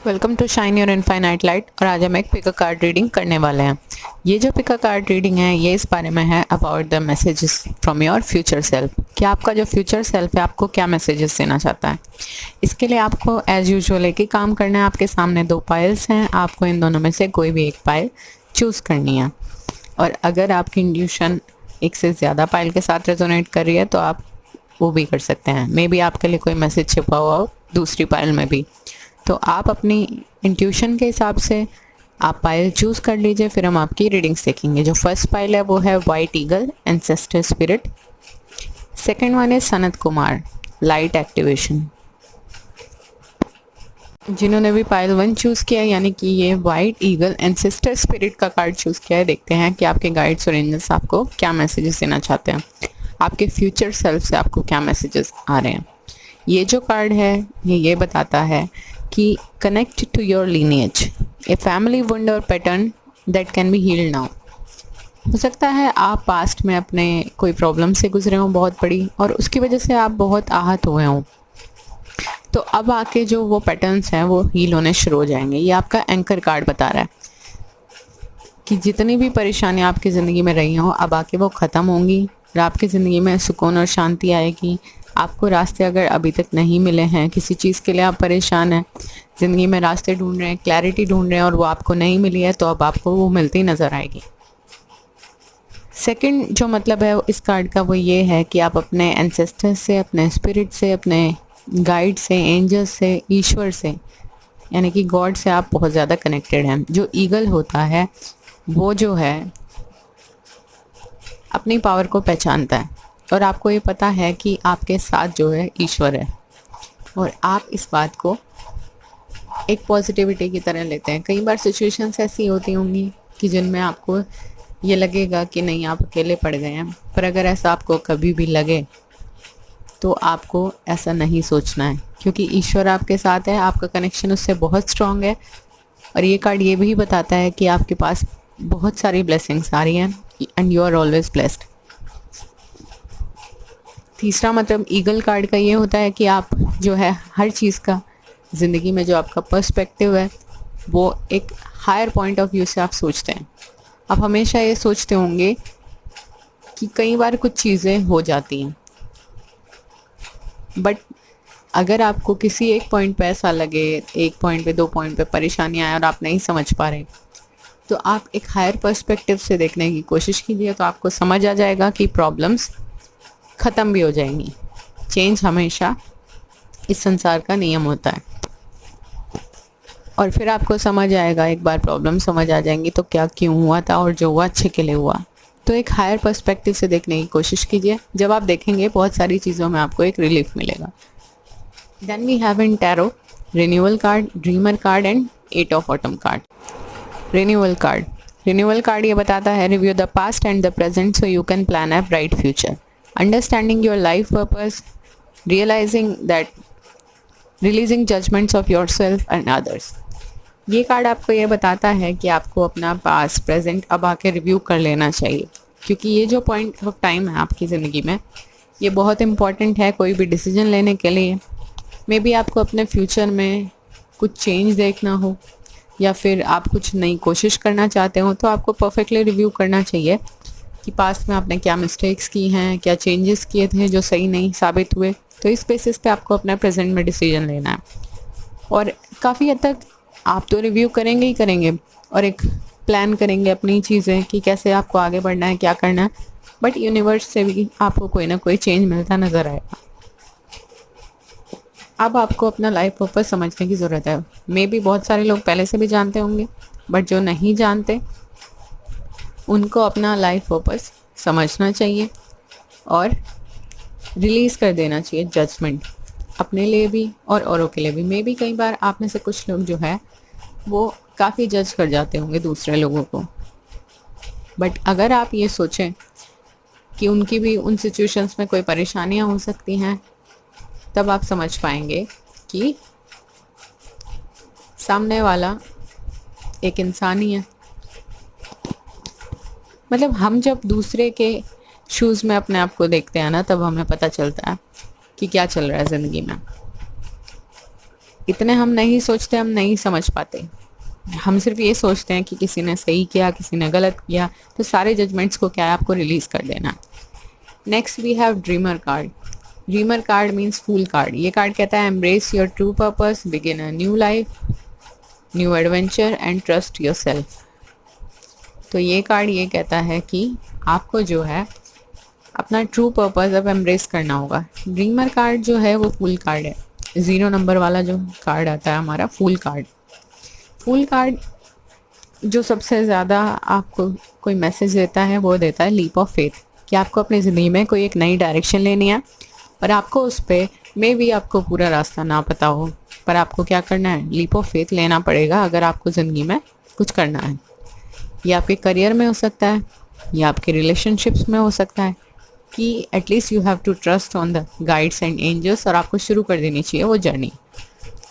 Welcome to shine your infinite light. और आज हम एक पिक कार्ड रीडिंग करने वाले हैं। ये जो पिक कार्ड रीडिंग है ये इस बारे में है about the messages from your future self, कि आपका जो फ्यूचर सेल्फ है आपको क्या मैसेजेस देना चाहता है। इसके लिए आपको एज यूजुअल एक ही काम करना है। आपके सामने दो पाइल्स हैं, आपको इन दोनों में से कोई भी एक पाइल चूज़ करनी है। और अगर आपकी इंट्यूशन एक से ज़्यादा पाइल के साथ रेजोनेट कर रही है तो आप वो भी कर सकते हैं। मे बी आपके लिए कोई मैसेज छिपा हुआ हो दूसरी पाइल में भी, तो आप अपनी इंट्यूशन के हिसाब से आप पाइल चूज़ कर लीजिए। फिर हम आपकी रीडिंग्स देखेंगे। जो फर्स्ट पाइल है वो है white eagle ancestor spirit. Second one है सनत कुमार लाइट एक्टिवेशन। जिन्होंने भी पाइल 1 चूज़ किया यानी कि ये वाइट ईगल एंसेस्टर स्पिरिट का कार्ड चूज़ किया है, देखते हैं कि आपके गाइड्स और एंजल्स आपको क्या मैसेजेस देना चाहते हैं। आपके फ्यूचर सेल्फ से आपको क्या मैसेजेस आ रहे हैं। ये जो कार्ड है ये बताता है कि connect to your lineage, a family wound और pattern that can be healed now. हो सकता है आप पास्ट में अपने कोई प्रॉब्लम से गुजरे हों बहुत बड़ी, और उसकी वजह से आप बहुत आहत हुए हों। तो अब आके जो वो पैटर्न्स हैं वो हील होने शुरू हो जाएंगे। ये आपका एंकर कार्ड बता रहा है कि जितनी भी परेशानियाँ आपकी ज़िंदगी में रही हों अब आके वो ख़त्म होंगी और आपकी ज़िंदगी में सुकून और शांति आएगी। आपको रास्ते अगर अभी तक नहीं मिले हैं, किसी चीज़ के लिए आप परेशान हैं, ज़िंदगी में रास्ते ढूंढ रहे हैं, क्लैरिटी ढूंढ रहे हैं और वो आपको नहीं मिली है, तो अब आपको वो मिलती नज़र आएगी। सेकंड जो मतलब है इस कार्ड का वो ये है कि आप अपने एंसेस्टर्स से, अपने स्पिरिट से, अपने गाइड से, एंजल्स से, ईश्वर से यानी कि गॉड से आप बहुत ज़्यादा कनेक्टेड हैं। जो ईगल होता है वो जो है अपनी पावर को पहचानता है और आपको ये पता है कि आपके साथ जो है ईश्वर है, और आप इस बात को एक पॉजिटिविटी की तरह लेते हैं। कई बार सिचुएशंस ऐसी होती होंगी कि जिनमें आपको ये लगेगा कि नहीं आप अकेले पड़ गए हैं, पर अगर ऐसा आपको कभी भी लगे तो आपको ऐसा नहीं सोचना है, क्योंकि ईश्वर आपके साथ है, आपका कनेक्शन उससे बहुत स्ट्रांग है। और ये कार्ड ये भी बताता है कि आपके पास बहुत सारी ब्लेसिंग्स आ रही हैं and you are always blessed. तीसरा मतलब ईगल कार्ड का ये होता है कि आप जो है हर चीज़ का ज़िंदगी में जो आपका पर्सपेक्टिव है वो एक हायर पॉइंट ऑफ व्यू से आप सोचते हैं। आप हमेशा ये सोचते होंगे कि कई बार कुछ चीज़ें हो जाती हैं, बट अगर आपको किसी एक पॉइंट पे ऐसा लगे, एक पॉइंट पे, 2 पॉइंट पे परेशानी आए और आप नहीं समझ पा रहे, तो आप एक हायर पर्सपेक्टिव से देखने की कोशिश कीजिए, तो आपको समझ आ जाएगा कि प्रॉब्लम्स ख़त्म भी हो जाएंगी। चेंज हमेशा इस संसार का नियम होता है। और फिर आपको समझ आएगा, एक बार प्रॉब्लम समझ आ जाएंगी तो क्या क्यों हुआ था और जो हुआ अच्छे के लिए हुआ। तो एक हायर पर्सपेक्टिव से देखने की कोशिश कीजिए। जब आप देखेंगे बहुत सारी चीज़ों में आपको एक रिलीफ मिलेगा। Then we have in tarot renewal card, dreamer card and 8 of autumn card. Renewal card ये बताता है review the past and the present so you can plan a bright future, understanding your life purpose, realising that, releasing judgements of yourself and others. ये card आपको ये बताता है कि आपको अपना पास्ट प्रेजेंट अब आके रिव्यू कर लेना चाहिए, क्योंकि ये जो पॉइंट ऑफ टाइम है आपकी ज़िंदगी में ये बहुत इम्पॉर्टेंट है कोई भी डिसीजन लेने के लिए। मे बी आपको अपने फ्यूचर में कुछ चेंज देखना हो या फिर आप कुछ नई कोशिश करना चाहते हो, तो आपको परफेक्टली रिव्यू करना चाहिए कि पास्ट में आपने क्या मिस्टेक्स की हैं, क्या चेंजेस किए थे जो सही नहीं साबित हुए। तो इस बेसिस पे आपको अपना प्रेजेंट में डिसीजन लेना है। और काफ़ी हद तक आप तो रिव्यू करेंगे ही करेंगे और एक प्लान करेंगे अपनी चीज़ें कि कैसे आपको आगे बढ़ना है, क्या करना है, बट यूनिवर्स से भी आपको कोई ना कोई चेंज मिलता नज़र आएगा। अब आपको अपना लाइफ पर्पस समझने की ज़रूरत है। मे भी बहुत सारे लोग पहले से भी जानते होंगे, बट जो नहीं जानते उनको अपना लाइफ पर्पस समझना चाहिए और रिलीज़ कर देना चाहिए जजमेंट, अपने लिए भी और औरों के लिए भी। मे भी कई बार आप में से कुछ लोग जो है वो काफ़ी जज कर जाते होंगे दूसरे लोगों को, बट अगर आप ये सोचें कि उनकी भी उन सिचुएशंस में कोई परेशानियां हो सकती हैं, तब आप समझ पाएंगे कि सामने वाला एक इंसान ही है। मतलब हम जब दूसरे के शूज़ में अपने आप को देखते हैं ना, तब हमें पता चलता है कि क्या चल रहा है ज़िंदगी में। इतने हम नहीं सोचते, हम नहीं समझ पाते। हम सिर्फ ये सोचते हैं कि किसी ने सही किया, किसी ने गलत किया, तो सारे जजमेंट्स को क्या है, आपको रिलीज कर देना। Next we have dreamer card. Dreamer card means fool card. ये कार्ड कहता है embrace your true purpose, begin a new life, new adventure and trust yourself. तो ये कार्ड ये कहता है कि आपको जो है अपना ट्रू पर्पस अब एम्ब्रेस करना होगा। ड्रीमर कार्ड जो है वो फूल कार्ड है, 0 नंबर वाला जो कार्ड आता है हमारा, फूल कार्ड। फूल कार्ड जो सबसे ज़्यादा आपको कोई मैसेज देता है वो देता है लीप ऑफ फेथ, कि आपको अपनी ज़िंदगी में कोई एक नई डायरेक्शन लेनी है, पर आपको उस पर मे भी आपको पूरा रास्ता ना पता हो, पर आपको क्या करना है, लीप ऑफ फेथ लेना पड़ेगा अगर आपको ज़िंदगी में कुछ करना है। ये आपके करियर में हो सकता है, या आपके रिलेशनशिप्स में हो सकता है, कि at least you have to trust on the guides and angels, और आपको शुरू कर देनी चाहिए वो जर्नी।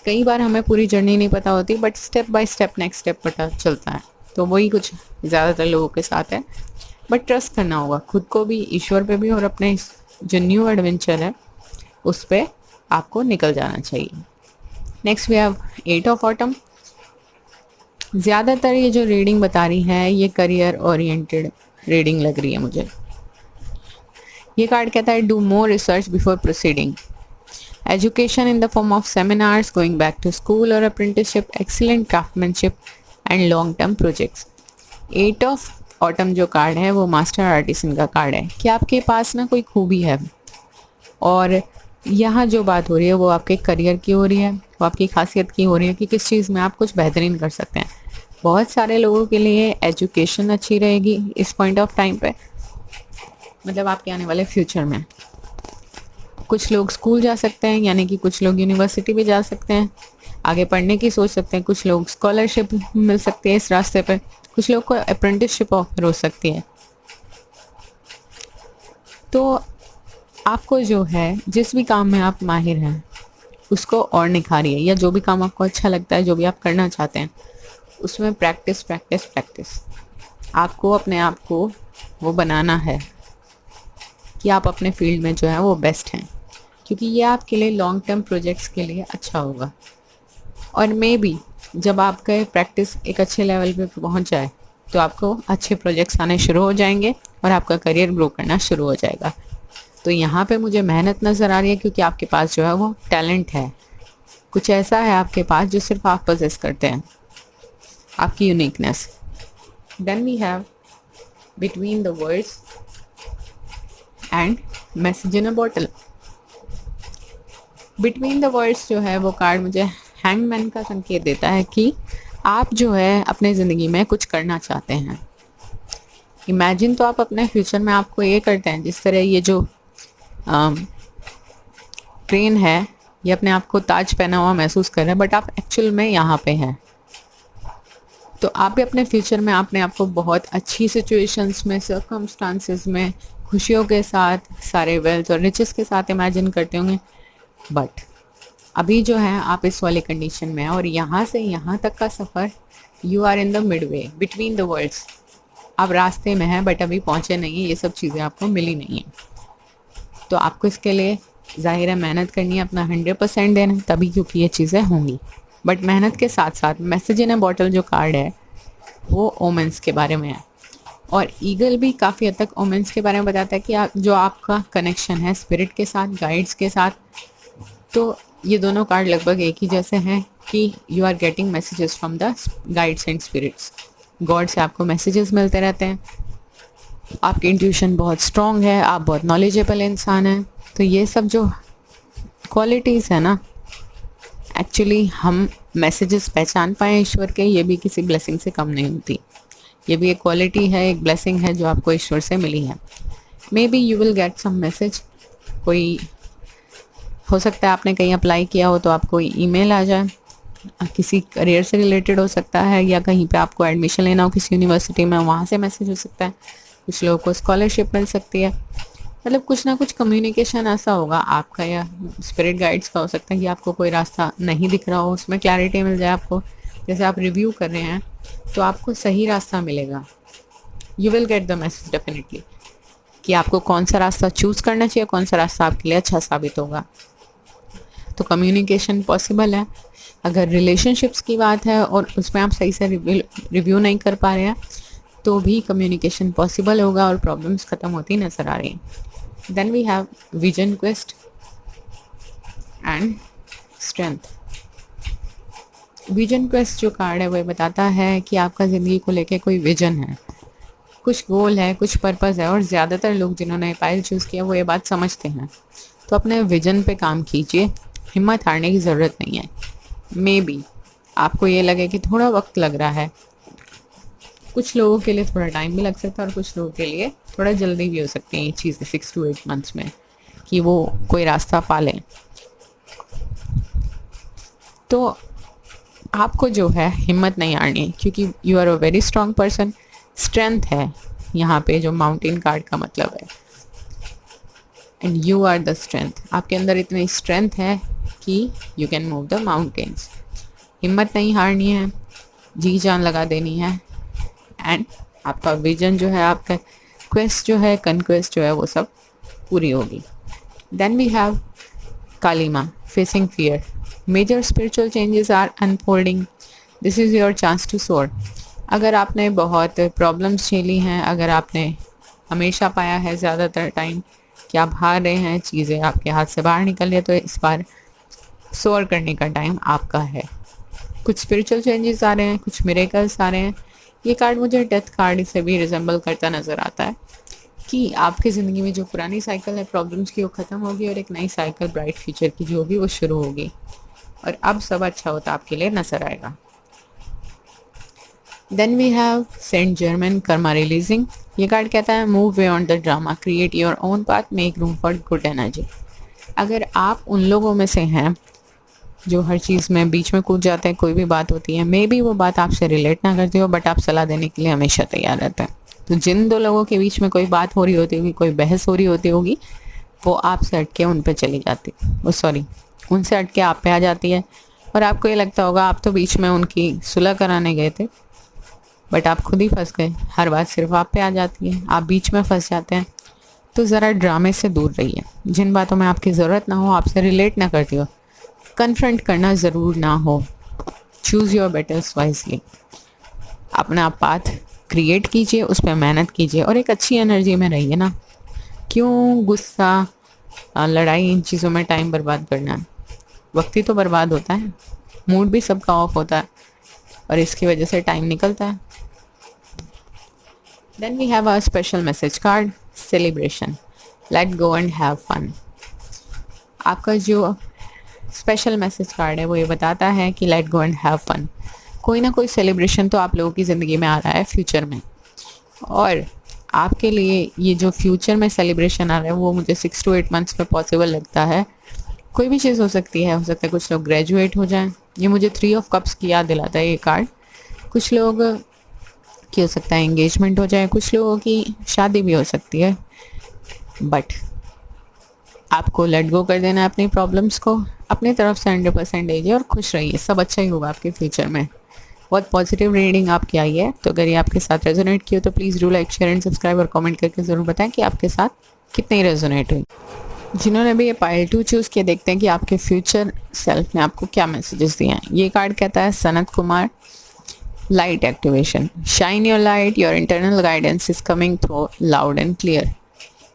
कई बार हमें पूरी जर्नी नहीं पता होती, but step by step next step पता चलता है। तो वही कुछ ज़्यादातर लोगों के साथ है, बट ट्रस्ट करना होगा खुद को भी, ईश्वर पे भी, और अपने जो न्यू एडवेंचर है उस पर आपको निकल जाना चाहिए। Next we have 8 of autumn. ज़्यादातर ये जो रीडिंग बता रही है ये करियर ओरिएंटेड रीडिंग लग रही है मुझे। ये कार्ड कहता है do more research before proceeding, education in the form of seminars, going back to school or apprenticeship, excellent craftsmanship and long term projects। 8 of autumn जो कार्ड है वो मास्टर आर्टिसन का कार्ड है, कि आपके पास ना कोई खूबी है, और यहाँ जो बात हो रही है वो आपके करियर की हो रही है, वो आपकी खासियत की हो रही है कि किस चीज़ में आप कुछ बेहतरीन कर सकते हैं। बहुत सारे लोगों के लिए एजुकेशन अच्छी रहेगी इस पॉइंट ऑफ टाइम पे, मतलब आपके आने वाले फ्यूचर में। कुछ लोग स्कूल जा सकते हैं, यानी कि कुछ लोग यूनिवर्सिटी भी जा सकते हैं, आगे पढ़ने की सोच सकते हैं, कुछ लोग स्कॉलरशिप मिल सकती है इस रास्ते पे, कुछ लोग को अप्रेंटिसशिप ऑफर हो सकती है। तो आपको जो है जिस भी काम में आप माहिर हैं उसको और निखारिए, या जो भी काम आपको अच्छा लगता है, जो भी आप करना चाहते हैं, उसमें प्रैक्टिस प्रैक्टिस प्रैक्टिस। आपको अपने आप को वो बनाना है कि आप अपने फील्ड में जो है वो बेस्ट हैं, क्योंकि ये आपके लिए लॉन्ग टर्म प्रोजेक्ट्स के लिए अच्छा होगा। और मे बी जब आपका प्रैक्टिस एक अच्छे लेवल पे पहुंच जाए तो आपको अच्छे प्रोजेक्ट्स आने शुरू हो जाएंगे और आपका करियर ग्रो करना शुरू हो जाएगा। तो यहाँ पे मुझे मेहनत नज़र आ रही है, क्योंकि आपके पास जो है वो टैलेंट है, कुछ ऐसा है आपके पास जो सिर्फ आप पोजेस करते हैं, आपकी uniqueness. Then we have between the words and message in a bottle. Between the words जो है वो कार्ड मुझे हैंगमैन का संकेत देता है कि आप जो है अपने ज़िंदगी में कुछ करना चाहते हैं। इमेजिन तो आप अपने फ्यूचर में आपको ये करते हैं, जिस तरह ये जो ट्रेन है ये अपने आप को ताज पहना हुआ महसूस कर रहे हैं, बट आप एक्चुअल में यहाँ पे हैं। तो आप भी अपने फ्यूचर में अपने आप को बहुत अच्छी सिचुएशंस में, सर्कमस्टांसेस में, खुशियों के साथ, सारे वेल्थ और रिचेस के साथ इमेजिन करते होंगे, बट अभी जो है आप इस वाली कंडीशन में हैं, और यहाँ से यहाँ तक का सफ़र, you are in the mid way between the worlds. आप रास्ते में हैं बट अभी पहुँचे नहीं हैं, ये सब चीज़ें आपको मिली नहीं हैं। तो आपको इसके लिए जाहिर है मेहनत करनी है, अपना 100% देना, तभी क्योंकि ये चीज़ें होंगी। बट मेहनत के साथ साथ मैसेज इन अ बॉटल जो कार्ड है वो ओमेंस के बारे में है, और ईगल भी काफ़ी हद तक ओमेंस के बारे में बताता है कि जो आपका कनेक्शन है स्पिरिट के साथ, गाइड्स के साथ। तो ये दोनों कार्ड लगभग एक ही जैसे हैं कि you are getting messages from the guides and spirits. God से आपको मैसेजेस मिलते रहते हैं, आपकी इंट्यूशन बहुत स्ट्रॉन्ग है, आप बहुत नॉलेजेबल इंसान हैं। तो ये सब जो क्वालिटीज़ है ना, एक्चुअली हम मैसेजेस पहचान पाएँ ईश्वर के, ये भी किसी ब्लेसिंग से कम नहीं होती। ये भी एक क्वालिटी है, एक ब्लेसिंग है जो आपको ईश्वर से मिली है। Maybe you will get some message, कोई हो सकता है आपने कहीं अप्लाई किया हो तो आपको ईमेल आ जाए, किसी करियर से रिलेटेड हो सकता है, या कहीं पे आपको एडमिशन लेना हो किसी यूनिवर्सिटी में, वहाँ से मैसेज हो सकता है। कुछ लोगों को स्कॉलरशिप मिल सकती है, मतलब कुछ ना कुछ कम्युनिकेशन ऐसा होगा आपका या स्पिरिट गाइड्स का हो सकता है कि आपको कोई रास्ता नहीं दिख रहा हो, उसमें क्लैरिटी मिल जाए आपको। जैसे आप रिव्यू कर रहे हैं तो आपको सही रास्ता मिलेगा, you will get the message definitely, कि आपको कौन सा रास्ता चूज़ करना चाहिए, कौन सा रास्ता आपके लिए अच्छा साबित होगा। तो कम्युनिकेशन पॉसिबल है। अगर रिलेशनशिप्स की बात है और उसमें आप सही से रिव्यू नहीं कर पा रहे हैं तो भी कम्युनिकेशन पॉसिबल होगा और प्रॉब्लम्स ख़त्म होती नज़र आ रही हैं। Then we have vision quest and strength. Vision quest जो कार्ड है वो बताता है कि आपका ज़िंदगी को लेके कोई विजन है, कुछ गोल है, कुछ पर्पज़ है, और ज़्यादातर लोग जिन्होंने पायल चूज़ किया वो ये बात समझते हैं। तो अपने विजन पे काम कीजिए, हिम्मत हारने की ज़रूरत नहीं है। मे बी आपको ये लगे कि थोड़ा वक्त लग रहा है, कुछ लोगों के लिए थोड़ा टाइम भी लग सकता है और कुछ लोगों के लिए थोड़ा जल्दी भी हो सकती है ये चीज़ें 6 to 8 मंथ्स में कि वो कोई रास्ता पा लें। तो आपको जो है हिम्मत नहीं हारनी है क्योंकि you are a very strong person. Strength है यहाँ पे जो माउंटेन कार्ड का मतलब है, and you are the strength. आपके अंदर इतनी स्ट्रेंथ है कि you can move the mountains. हिम्मत नहीं हारनी है, जी जान लगा देनी है, एंड आपका विजन जो है, आपका क्वेस्ट जो है, कन्क्वेस्ट जो है, वो सब पूरी होगी। Then we have Kalima, facing fear. Major spiritual changes are unfolding, this is your chance to soar. अगर आपने बहुत प्रॉब्लम्स झेली हैं, अगर आपने हमेशा पाया है ज़्यादातर टाइम कि आप हार रहे हैं, चीज़ें आपके हाथ से बाहर निकल रही है, तो इस बार सोर करने का टाइम आपका है। कुछ स्पिरिचुअल चेंजेस आ रहे हैं, कुछ मिरेकल्स आ रहे हैं। ये कार्ड मुझे डेथ कार्ड से भी रिजेंबल करता नज़र आता है कि आपकी ज़िंदगी में जो पुरानी साइकिल है प्रॉब्लम्स की वो ख़त्म होगी और एक नई साइकिल ब्राइट फ्यूचर की जो होगी वो शुरू होगी और अब सब अच्छा होता आपके लिए नज़र आएगा। Then we have Saint Germain karma releasing. ये कार्ड कहता है move beyond the drama, create your own path, make room for good energy. अगर आप उन लोगों में से हैं जो हर चीज़ में बीच में कूद जाते हैं, कोई भी बात होती है, मे बी वो बात आपसे रिलेट ना करती हो, बट आप सलाह देने के लिए हमेशा तैयार रहते हैं। तो जिन दो लोगों के बीच में कोई बात हो रही होती होगी, कोई बहस हो रही होती होगी, वो आपसे हटके उन पे चली जाती, वो सॉरी उनसे हटके आप पे आ जाती है और आपको ये लगता होगा आप तो बीच में उनकी सुलह कराने गए थे, बट आप खुद ही फंस गए। हर बात सिर्फ आप पे आ जाती है, आप बीच में फंस जाते हैं। तो ज़रा ड्रामे से दूर रहिए। जिन बातों में आपकी ज़रूरत ना हो, आपसे रिलेट ना करती हो, कन्फ्रंट करना ज़रूर ना हो। Choose your बेटर्स wisely. अपना पाथ क्रिएट कीजिए, उस पर मेहनत कीजिए और एक अच्छी एनर्जी में रहिए ना। क्यों गुस्सा, लड़ाई, इन चीज़ों में टाइम बर्बाद करना है? वक्त ही तो बर्बाद होता है, मूड भी सबका ऑफ होता है और इसकी वजह से टाइम निकलता है। Then we have a special message card, celebration, let go and have fun. आपका जो स्पेशल मैसेज कार्ड है वो ये बताता है कि let go and have fun. कोई ना कोई सेलिब्रेशन तो आप लोगों की ज़िंदगी में आ रहा है फ्यूचर में, और आपके लिए ये जो फ्यूचर में सेलिब्रेशन आ रहा है वो मुझे 6 to 8 मंथ्स में पॉसिबल लगता है। कोई भी चीज़ हो सकती है, कुछ लोग ग्रेजुएट हो जाएं। ये मुझे 3 of Cups की याद दिलाता है ये कार्ड। कुछ लोग की हो सकता है एंगेजमेंट हो जाए, कुछ लोगों की शादी भी हो सकती है, बट आपको लेट गो कर देना है अपनी प्रॉब्लम्स को, अपनी तरफ से 100% दीजिए और खुश रहिए, सब अच्छा ही होगा आपके फ्यूचर में। बहुत पॉजिटिव रीडिंग आपकी आई है, तो अगर ये आपके साथ रेजोनेट की हो तो please do like, share and subscribe और कमेंट करके ज़रूर बताएं कि आपके साथ कितनी रेजोनेट हुई। जिन्होंने भी ये पायल 2 चूज़ किया, देखते हैं कि आपके फ्यूचर सेल्फ ने आपको क्या मैसेजेस दिए हैं। ये कार्ड कहता है Sanat Kumar, light activation, shine your light, your internal guidance is coming through loud and clear.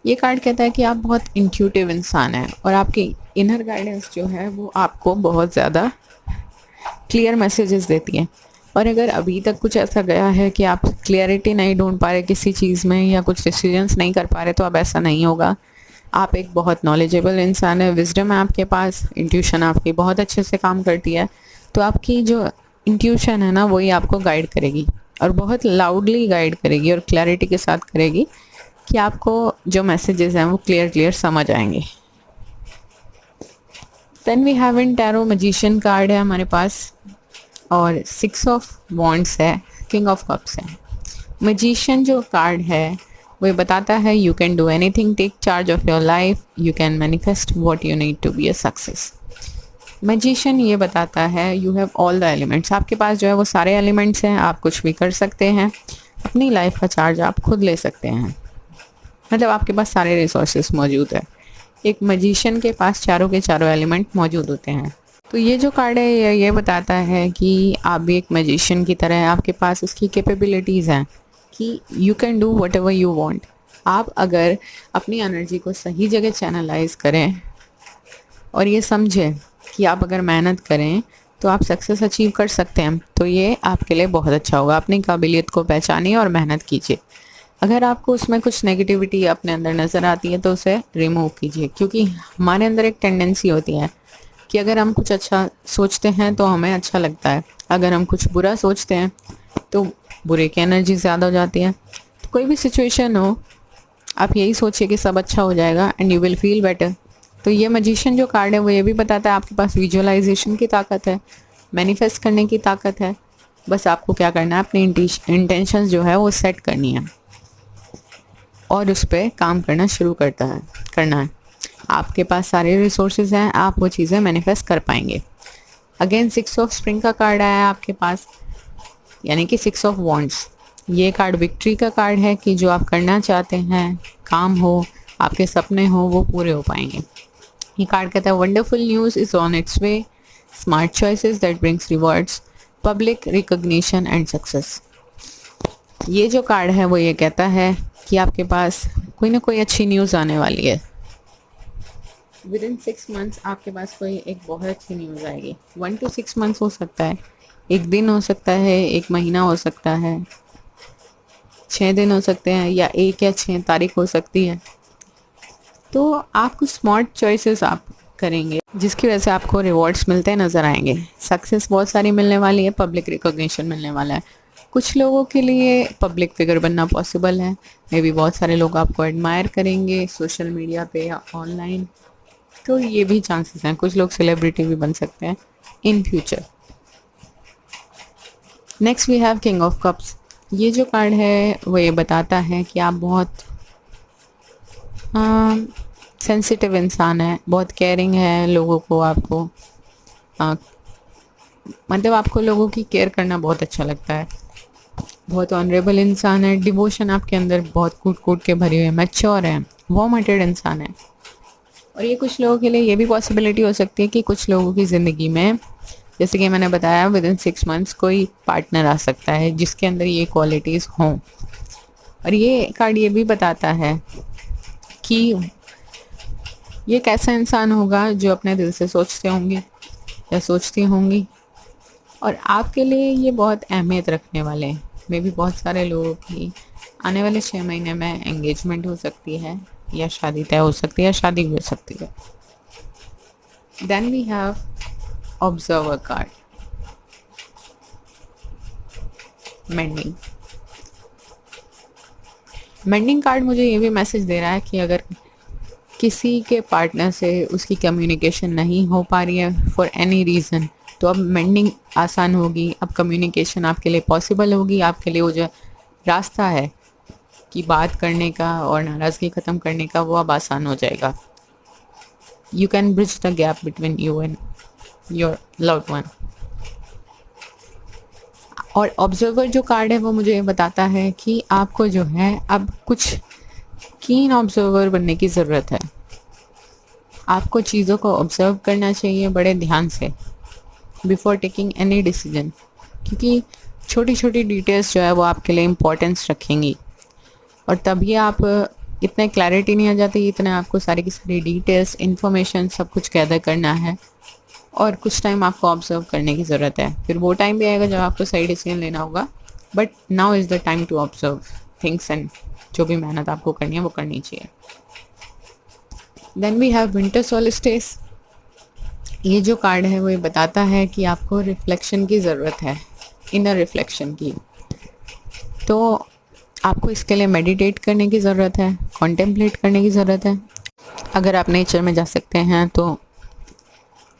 ये कार्ड कहता है कि आप बहुत इंट्यूटिव इंसान हैं और आपकी इनर गाइडेंस जो है वो आपको बहुत ज़्यादा क्लियर मैसेजेस देती है। और अगर अभी तक कुछ ऐसा गया है कि आप क्लियरिटी नहीं ढूंढ पा रहे किसी चीज़ में या कुछ डिसीजंस नहीं कर पा रहे, तो अब ऐसा नहीं होगा। आप एक बहुत नॉलेजेबल इंसान है, विजडम है आपके पास, इंट्यूशन आपकी बहुत अच्छे से काम करती है। तो आपकी जो इंट्यूशन है ना वही आपको गाइड करेगी और बहुत लाउडली गाइड करेगी और क्लैरिटी के साथ करेगी कि आपको जो मैसेजेस हैं वो क्लियर समझ आएंगे। Then we have in tarot, magician card है हमारे पास और 6 of Wands है, किंग ऑफ कप्स है। मैजिशियन जो कार्ड है वो बताता है you can do anything, take charge of your life, you can manifest what you need to be a success. Magician ये बताता है you have all the elements, आपके पास जो है वो सारे एलिमेंट्स हैं, आप कुछ भी कर सकते हैं, अपनी लाइफ का चार्ज आप खुद ले सकते हैं, मतलब आपके पास सारे रिसोर्सेज मौजूद है। एक मजिशियन के पास चारों के चारों एलिमेंट मौजूद होते हैं। तो ये जो कार्ड है ये बताता है कि आप भी एक मजिशियन की तरह हैं, आपके पास उसकी कैपेबिलिटीज़ हैं कि you can do what ever you want. आप अगर अपनी एनर्जी को सही जगह चैनलाइज करें और ये समझें कि आप अगर मेहनत करें तो आप सक्सेस अचीव कर सकते हैं, तो ये आपके लिए बहुत अच्छा होगा। अपनी काबिलियत को पहचानिए और मेहनत कीजिए। अगर आपको उसमें कुछ नेगेटिविटी अपने अंदर नज़र आती है तो उसे रिमूव कीजिए, क्योंकि हमारे अंदर एक टेंडेंसी होती है कि अगर हम कुछ अच्छा सोचते हैं तो हमें अच्छा लगता है, अगर हम कुछ बुरा सोचते हैं तो बुरे की एनर्जी ज़्यादा हो जाती है। तो कोई भी सिचुएशन हो, आप यही सोचिए कि सब अच्छा हो जाएगा and you will feel better. तो ये मजिशियन जो कार्ड है वो ये भी बताता है आपके पास विजुअलाइजेशन की ताकत है, मैनिफेस्ट करने की ताकत है। बस आपको क्या करना है, अपनी इंटेंशंस जो है वो सेट करनी है और उस पर काम करना शुरू करना है। आपके पास सारे रिसोर्सेज हैं, आप वो चीज़ें मैनिफेस्ट कर पाएंगे। अगेन 6 ऑफ स्प्रिंग का कार्ड आया है आपके पास, यानी कि 6 ऑफ वॉन्ड्स। ये कार्ड विक्ट्री का कार्ड है कि जो आप करना चाहते हैं, काम हो, आपके सपने हो, वो पूरे हो पाएंगे। ये कार्ड कहता है wonderful news is on it's way, smart choices that brings rewards, public recognition and success. ये जो कार्ड है वो ये कहता है कि आपके पास कोई ना कोई अच्छी न्यूज़ आने वाली है। विद इन 6 मंथ्स आपके पास कोई एक बहुत अच्छी न्यूज़ आएगी। 1 to 6 मंथ्स हो सकता है, एक दिन हो सकता है, एक महीना हो सकता है, 6 दिन हो सकते हैं, या 1 या 6 तारीख हो सकती है। तो आप कुछ स्मार्ट चॉइसेस आप करेंगे जिसकी वजह से आपको रिवॉर्ड्स मिलते नज़र आएंगे। सक्सेस बहुत सारी मिलने वाली है, पब्लिक रिकॉग्निशन मिलने वाला है। कुछ लोगों के लिए पब्लिक फिगर बनना पॉसिबल है, मे बी बहुत सारे लोग आपको एडमायर करेंगे सोशल मीडिया पे या ऑनलाइन, तो ये भी चांसेस हैं। कुछ लोग सेलिब्रिटी भी बन सकते हैं in future. Next we have king of cups. ये जो कार्ड है वो ये बताता है कि आप बहुत सेंसिटिव इंसान है, बहुत केयरिंग है, लोगों को आपको मतलब आपको लोगों की केयर करना बहुत अच्छा लगता है, बहुत ऑनरेबल इंसान है, डिवोशन आपके अंदर बहुत कूट कूट के भरी हुई है, मैच्योर है, वार्म हार्टेड इंसान है। और ये कुछ लोगों के लिए ये भी पॉसिबिलिटी हो सकती है कि कुछ लोगों की ज़िंदगी में, जैसे कि मैंने बताया, विद इन 6 मंथ्स कोई पार्टनर आ सकता है जिसके अंदर ये क्वालिटीज़ हों। और ये कार्ड ये भी बताता है कि ये कैसा इंसान होगा जो अपने दिल से सोचते होंगे या सोचती होंगी, और आपके लिए ये बहुत अहमियत रखने वाले हैं। मे भी बहुत सारे लोगों की आने वाले 6 महीने में एंगेजमेंट हो सकती है, या शादी तय हो सकती है, या शादी भी हो सकती है। Then we have observer card, mending card मुझे ये भी मैसेज दे रहा है कि अगर किसी के पार्टनर से उसकी कम्युनिकेशन नहीं हो पा रही है फॉर एनी रीज़न, तो अब मेंडिंग आसान होगी, अब कम्युनिकेशन आपके लिए पॉसिबल होगी। आपके लिए वो जो रास्ता है कि बात करने का और नाराज़गी ख़त्म करने का, वो अब आसान हो जाएगा। You can bridge the gap between you and your loved one. और ऑब्जर्वर जो कार्ड है वो मुझे बताता है कि आपको जो है अब कुछ कीन ऑब्जर्वर बनने की ज़रूरत है। आपको चीज़ों को ऑब्जर्व करना चाहिए बड़े ध्यान से बिफोर टेकिंग एनी डिसीजन, क्योंकि छोटी छोटी डिटेल्स जो है वो आपके लिए इम्पोर्टेंस रखेंगी, और तभी आप इतने क्लैरिटी नहीं आ जाती, इतने आपको सारी की सारी डिटेल्स, इन्फॉर्मेशन सब कुछ गैदर करना है, और कुछ टाइम आपको ऑब्जर्व करने की ज़रूरत है। फिर वो टाइम भी आएगा जब आपको सही डिसीजन लेना होगा, but now is the time to observe things, and जो भी मेहनत आपको करनी है वो करनी चाहिए। Then we have winter solstice. ये जो कार्ड है वो ये बताता है कि आपको रिफ्लेक्शन की ज़रूरत है, इनर रिफ्लेक्शन की। तो आपको इसके लिए मेडिटेट करने की ज़रूरत है, कॉन्टेम्पलेट करने की ज़रूरत है। अगर आप नेचर में जा सकते हैं तो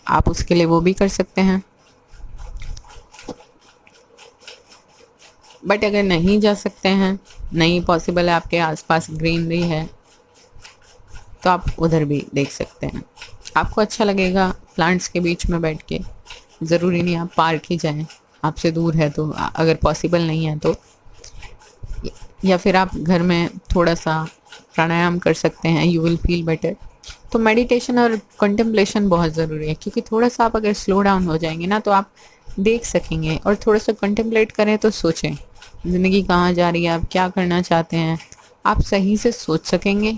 आप उसके लिए वो भी कर सकते हैं, बट अगर नहीं जा सकते हैं, नहीं पॉसिबल है, आपके आसपास ग्रीनरी है, तो आप उधर भी देख सकते हैं। आपको अच्छा लगेगा प्लांट्स के बीच में बैठ के। ज़रूरी नहीं आप पार्क ही जाएं, आपसे दूर है तो, अगर पॉसिबल नहीं है तो, या फिर आप घर में थोड़ा सा प्राणायाम कर सकते हैं, यू विल फील बेटर। तो मेडिटेशन और कंटेम्पलेशन बहुत ज़रूरी है, क्योंकि थोड़ा सा आप अगर स्लो डाउन हो जाएंगे ना तो आप देख सकेंगे, और थोड़ा सा कंटेम्पलेट करें तो सोचें ज़िंदगी कहाँ जा रही है, आप क्या करना चाहते हैं, आप सही से सोच सकेंगे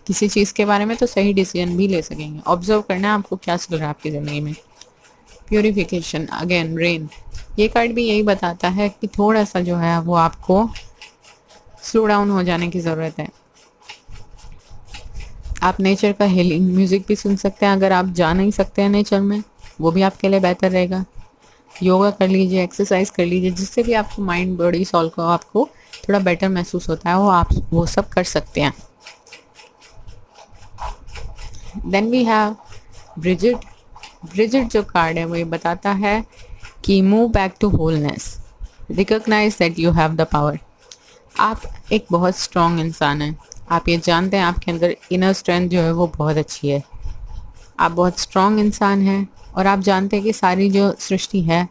किसी चीज़ के बारे में, तो सही डिसीजन भी ले सकेंगे। ऑब्जर्व करना है आपको क्या चल रहा है आपकी ज़िंदगी में। प्योरीफिकेशन, अगेन रेन, ये कार्ड भी यही बताता है कि थोड़ा सा जो है वो आपको स्लो डाउन हो जाने की ज़रूरत है। आप नेचर का हीलिंग म्यूज़िक भी सुन सकते हैं, अगर आप जा नहीं सकते हैं नेचर में वो भी आपके लिए बेहतर रहेगा। योगा कर लीजिए, एक्सरसाइज कर लीजिए, जिससे भी आपको माइंड बॉडी सोल को आपको थोड़ा बेटर महसूस होता है, वो आप वो सब कर सकते हैं। Then we have Brigid. Brigid जो कार्ड है वो ये बताता है कि move back to wholeness, recognize that you have the power. आप एक बहुत स्ट्रॉन्ग इंसान हैं, आप ये जानते हैं आपके अंदर इनर स्ट्रेंथ जो है वो बहुत अच्छी है, आप बहुत स्ट्रॉन्ग इंसान हैं, और आप जानते हैं कि सारी जो सृष्टि है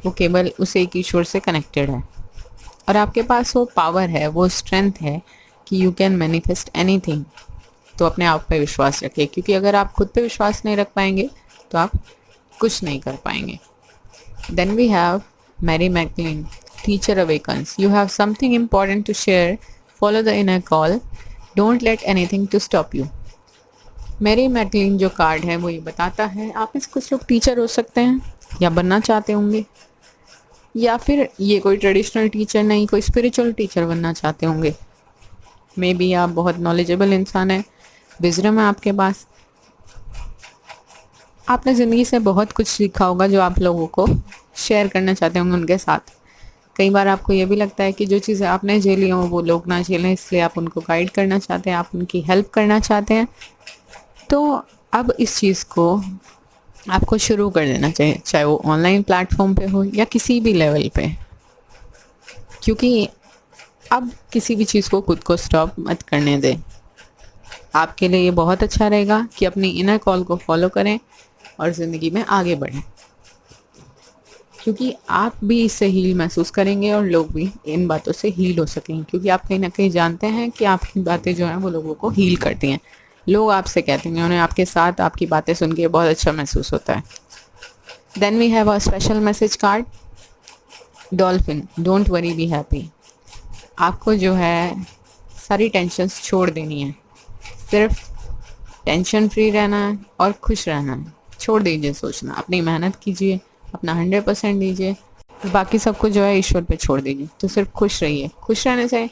वो केवल उस एक ईश्वर से कनेक्टेड है, और आपके पास वो पावर है, वो स्ट्रेंथ है कि यू कैन मैनिफेस्ट एनीथिंग। तो अपने आप पे विश्वास रखिए, क्योंकि अगर आप खुद पे विश्वास नहीं रख पाएंगे तो आप कुछ नहीं कर पाएंगे। Then we have Mary Magdalene, teacher awakens, you have something important to share, follow the inner call, don't let anything to stop you. Mary Magdalene जो कार्ड है वो ये बताता है आप में से कुछ लोग टीचर हो सकते हैं या बनना चाहते होंगे, या फिर ये कोई ट्रेडिशनल टीचर नहीं, कोई स्पिरिचुअल टीचर बनना चाहते होंगे। मे बी आप बहुत नॉलेजेबल इंसान हैं, विजडम है आपके पास, आपने ज़िंदगी से बहुत कुछ सीखा होगा जो आप लोगों को शेयर करना चाहते होंगे उनके साथ। कई बार आपको ये भी लगता है कि जो चीज़ें आपने झेली हों वो लोग ना झेलें, इसलिए आप उनको गाइड करना चाहते हैं, आप उनकी हेल्प करना चाहते हैं। तो अब इस चीज़ को आपको शुरू कर देना चाहिए, चाहे वो ऑनलाइन प्लेटफॉर्म पे हो या किसी भी लेवल पे, क्योंकि अब किसी भी चीज़ को खुद को स्टॉप मत करने दें। आपके लिए ये बहुत अच्छा रहेगा कि अपनी इनर कॉल को फॉलो करें और ज़िंदगी में आगे बढ़ें, क्योंकि आप भी इससे हील महसूस करेंगे और लोग भी इन बातों से हील हो सकेंगे, क्योंकि आप कहीं ना कहीं जानते हैं कि आपकी बातें जो हैं वो लोगों को हील करती हैं। लोग आपसे कहते हैं उन्हें आपके साथ आपकी बातें सुन के बहुत अच्छा महसूस होता है। Then we have a special message card, dolphin, don't worry be happy. आपको जो है सारी टेंशन्स छोड़ देनी है, सिर्फ टेंशन फ्री रहना है और खुश रहना है। छोड़ दीजिए सोचना, अपनी मेहनत कीजिए, अपना 100% दीजिए, बाकी सब कुछ जो है ईश्वर पे छोड़ दीजिए। तो सिर्फ खुश रहिए, खुश रहने से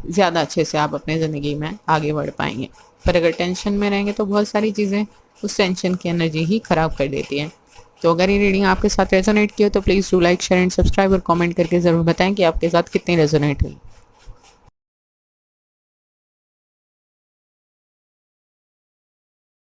ज़्यादा अच्छे से आप अपने ज़िंदगी में आगे बढ़ पाएंगे। पर अगर टेंशन में रहेंगे तो बहुत सारी चीज़ें उस टेंशन की एनर्जी ही ख़राब कर देती हैं। तो अगर ये रीडिंग आपके साथ रेजोनेट की हो तो please do like, share and subscribe, और कमेंट करके ज़रूर बताएं कि आपके साथ कितनी रेजोनेट हुई।